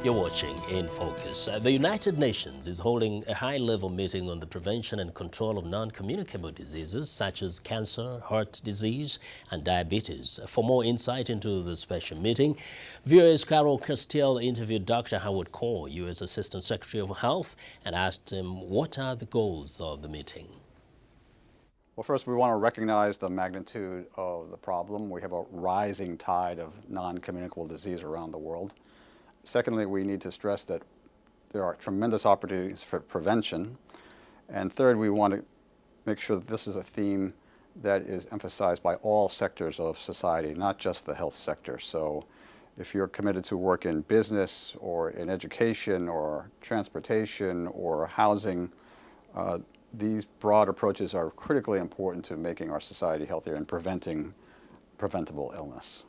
You're watching In Focus. The United Nations is holding a high-level meeting on the prevention and control of non-communicable diseases such as cancer, heart disease, and diabetes. For more insight into the special meeting, viewers Carol Castiel interviewed Dr. Howard Core, U.S. Assistant Secretary of Health, and asked him what are the goals of the meeting. Well, first, we want to recognize the magnitude of the problem. We have a rising tide of non-communicable disease around the world. Secondly, we need to stress that there are tremendous opportunities for prevention. And third, we want to make sure that this is a theme that is emphasized by all sectors of society, not just the health sector. So if you're committed to work in business or in education or transportation or housing, these broad approaches are critically important to making our society healthier and preventing preventable illness.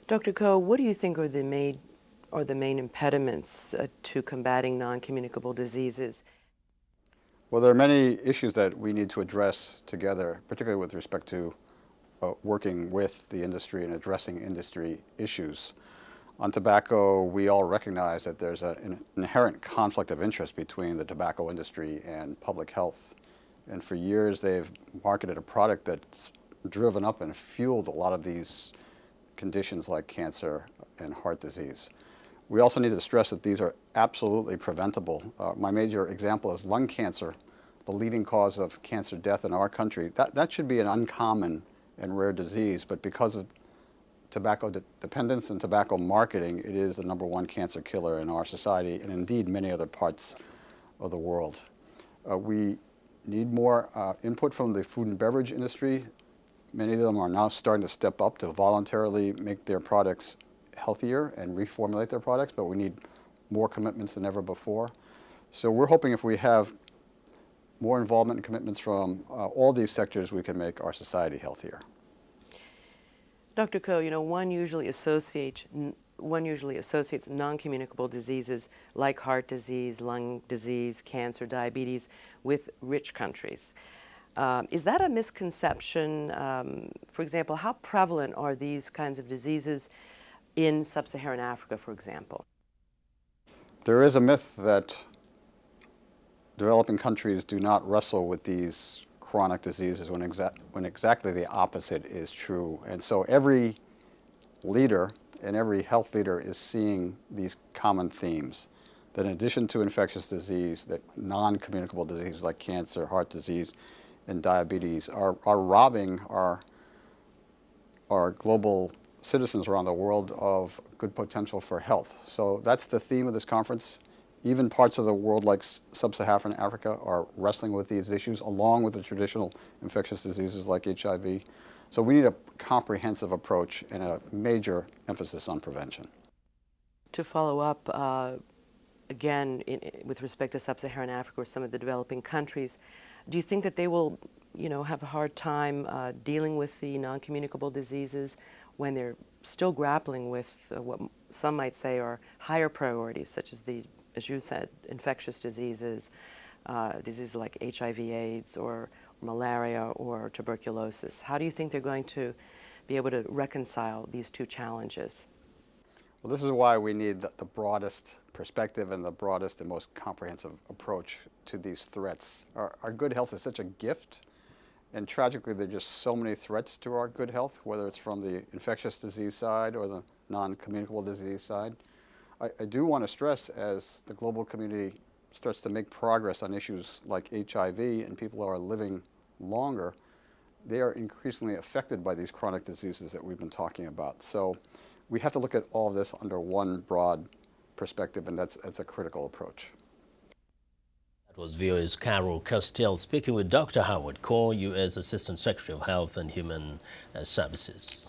Dr. Coe, what do you think are the main impediments to combating non-communicable diseases? Well, there are many issues that we need to address together, particularly with respect to working with the industry and addressing industry issues. On tobacco, we all recognize that there's an inherent conflict of interest between the tobacco industry and public health. And for years, they've marketed a product that's driven up and fueled a lot of these conditions like cancer and heart disease. We also need to stress that these are absolutely preventable. My major example is lung cancer, the leading cause of cancer death in our country. That should be an uncommon and rare disease, but because of tobacco dependence and tobacco marketing, it is the #1 cancer killer in our society and indeed many other parts of the world. We need more input from the food and beverage industry. Many of them are now starting to step up to voluntarily make their products healthier and reformulate their products, but we need more commitments than ever before. So we're hoping if we have more involvement and commitments from all these sectors, we can make our society healthier. Dr. Coe, one usually associates non-communicable diseases like heart disease, lung disease, cancer, diabetes with rich countries. Is that a misconception? For example, how prevalent are these kinds of diseases in sub-Saharan Africa, for example? There is a myth that developing countries do not wrestle with these chronic diseases when exactly the opposite is true. And so every leader and every health leader is seeing these common themes, that in addition to infectious disease, that non-communicable diseases like cancer, heart disease, and diabetes are robbing our global citizens around the world of good potential for health. So that's the theme of this conference. Even parts of the world like sub-Saharan Africa are wrestling with these issues along with the traditional infectious diseases like HIV. So we need a comprehensive approach and a major emphasis on prevention. To follow up, again, with respect to sub-Saharan Africa or some of the developing countries, do you think that they will, have a hard time dealing with the non-communicable diseases when they're still grappling with what some might say are higher priorities, such as as you said, infectious diseases, diseases like HIV/AIDS or malaria or tuberculosis? How do you think they're going to be able to reconcile these two challenges? Well, this is why we need the broadest perspective and the broadest and most comprehensive approach to these threats. Our good health is such a gift, and tragically there are just so many threats to our good health, whether it's from the infectious disease side or the non-communicable disease side. I do want to stress, as the global community starts to make progress on issues like HIV and people are living longer, they are increasingly affected by these chronic diseases that we've been talking about. So we have to look at all of this under one broad perspective, and that's a critical approach. That was VOA's Carol Castiel speaking with Dr. Howard Core, U.S. Assistant Secretary of Health and Human Services.